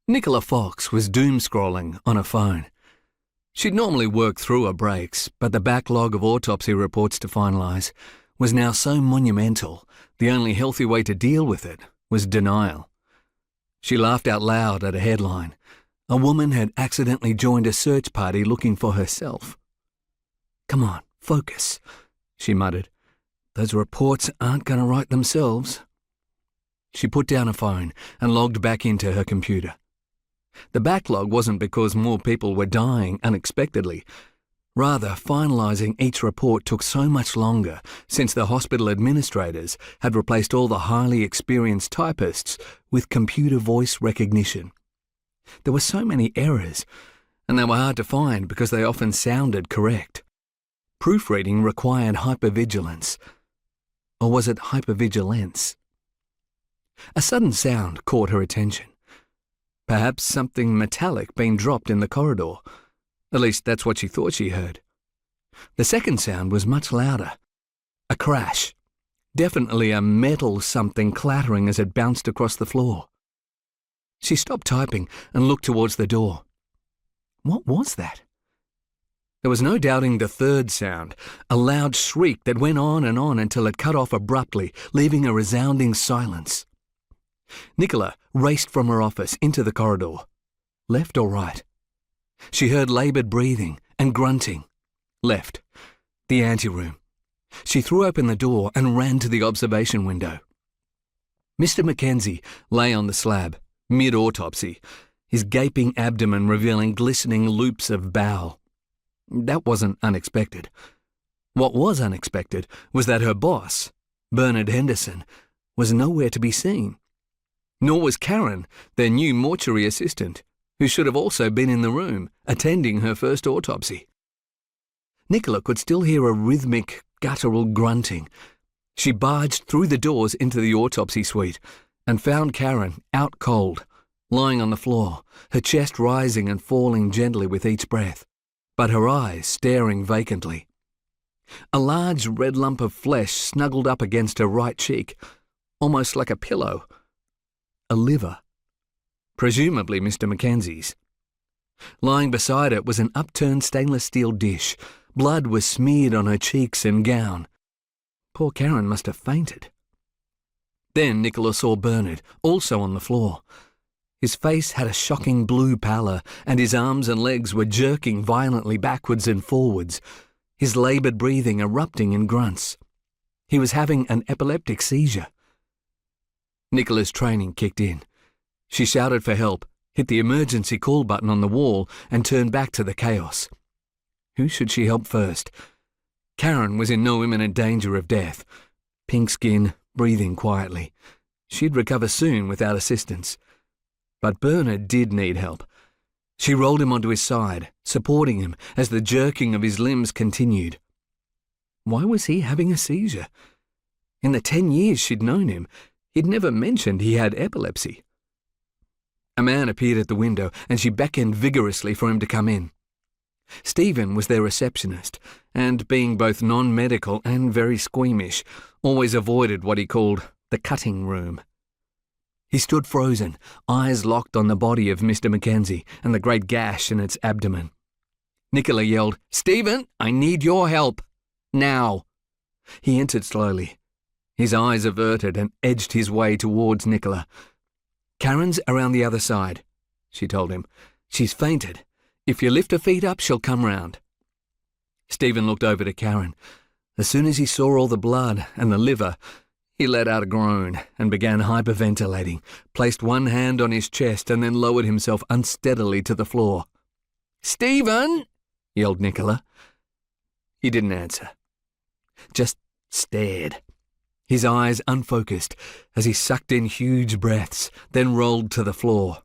Nicola Fox was doom-scrolling on a phone. She'd normally work through her breaks, but the backlog of autopsy reports to finalise was now so monumental, the only healthy way to deal with it was denial. She laughed out loud at a headline. A woman had accidentally joined a search party looking for herself. "Come on, focus," she muttered. "Those reports aren't going to write themselves." She put down her phone and logged back into her computer. The backlog wasn't because more people were dying unexpectedly. Rather, finalising each report took so much longer since the hospital administrators had replaced all the highly experienced typists with computer voice recognition. There were so many errors, and they were hard to find because they often sounded correct. Proofreading required hypervigilance. Or was it hypervigilance? A sudden sound caught her attention. Perhaps something metallic being dropped in the corridor. At least that's what she thought she heard. The second sound was much louder. A crash. Definitely a metal something clattering as it bounced across the floor. She stopped typing and looked towards the door. What was that? There was no doubting the third sound, a loud shriek that went on until it cut off abruptly, leaving a resounding silence. Nicola raced from her office into the corridor. Left or right? She heard laboured breathing and grunting. Left. The anteroom. She threw open the door and ran to the observation window. Mr. Mackenzie lay on the slab, mid-autopsy, his gaping abdomen revealing glistening loops of bowel. That wasn't unexpected. What was unexpected was that her boss, Bernard Henderson, was nowhere to be seen. Nor was Karen, their new mortuary assistant, who should have also been in the room, attending her first autopsy. Nicola could still hear a rhythmic, guttural grunting. She barged through the doors into the autopsy suite and found Karen out cold, lying on the floor, her chest rising and falling gently with each breath, but her eyes staring vacantly. A large red lump of flesh snuggled up against her right cheek, almost like a pillow. A liver. Presumably Mr. Mackenzie's. Lying beside it was an upturned stainless steel dish. Blood was smeared on her cheeks and gown. Poor Karen must have fainted. Then Nicola saw Bernard, also on the floor. His face had a shocking blue pallor, and his arms and legs were jerking violently backwards and forwards, his laboured breathing erupting in grunts. He was having an epileptic seizure. Nicola's training kicked in. She shouted for help, hit the emergency call button on the wall, and turned back to the chaos. Who should she help first? Karen was in no imminent danger of death. Pink skin, breathing quietly. She'd recover soon without assistance. But Bernard did need help. She rolled him onto his side, supporting him as the jerking of his limbs continued. Why was he having a seizure? In the 10 years she'd known him, he'd never mentioned he had epilepsy. A man appeared at the window, and she beckoned vigorously for him to come in. Stephen was their receptionist, and being both non-medical and very squeamish, always avoided what he called the cutting room. He stood frozen, eyes locked on the body of Mr. Mackenzie and the great gash in its abdomen. Nicola yelled, "Stephen, I need your help. Now." He entered slowly. His eyes averted and edged his way towards Nicola. "Karen's around the other side," she told him. "She's fainted. If you lift her feet up, she'll come round." Stephen looked over to Karen. As soon as he saw all the blood and the liver, he let out a groan and began hyperventilating, placed one hand on his chest and then lowered himself unsteadily to the floor. "Stephen!" yelled Nicola. He didn't answer. Just stared. His eyes unfocused as he sucked in huge breaths, then rolled to the floor.